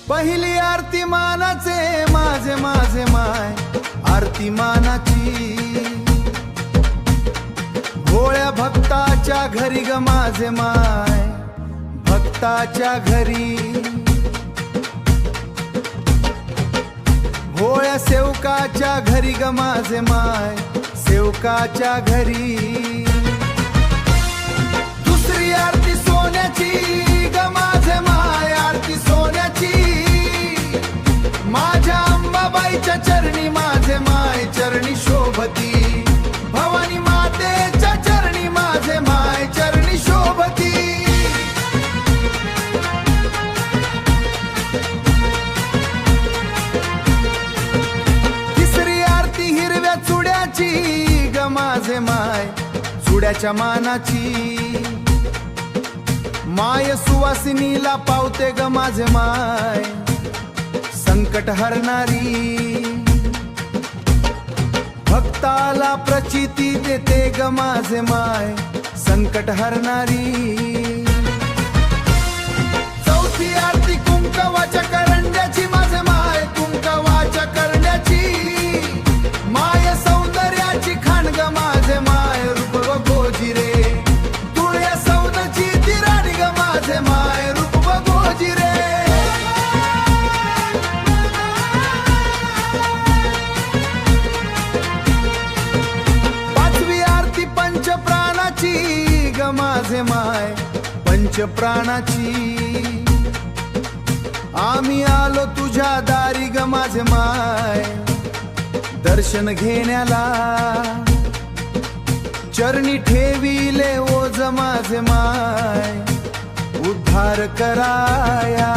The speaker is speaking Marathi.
पहिली आरती मानाचे माझे माझे माय आरती मानाची भोळ्या भक्ताच्या घरी ग माझे माय भक्ताच्या घरी भोळ्या सेवकाच्या घरी ग माझे माय सेवकाच्या घरी दुसरी आरती सोन्याची ग माझे माय आरती सोन्याची माझ्या अंबाबाईच्या चरणी माझे माय चरणी शोभती भवानी मातेच्या चरणी माझे माय चरणी शोभती तिसरी आरती हिरव्या चुड्याची ग माझे माय चुड्याच्या मानाची माय सुवासिनीला पावते ग माझे माय संकट हरणारी भक्ताला प्रचिती देते ग माझे माय संकट हरणारी चौथी आरती कुंकवाच्या करंड्याची माझे माय कुंकवाच्या करंड्याची माय सौंदर्याची खाण ग माझे माय रूप व गोजिरे तुळ्या सौंदची ती राणी ग माझे माय रूप व गोजिरे पंचप्राणाची ग माझे माय पंचप्राणाची आम्ही आलो तुझ्या दारी ग माझे माय दर्शन घेण्याला चरणी ठेविले ओझ माझे माय उद्धार कराया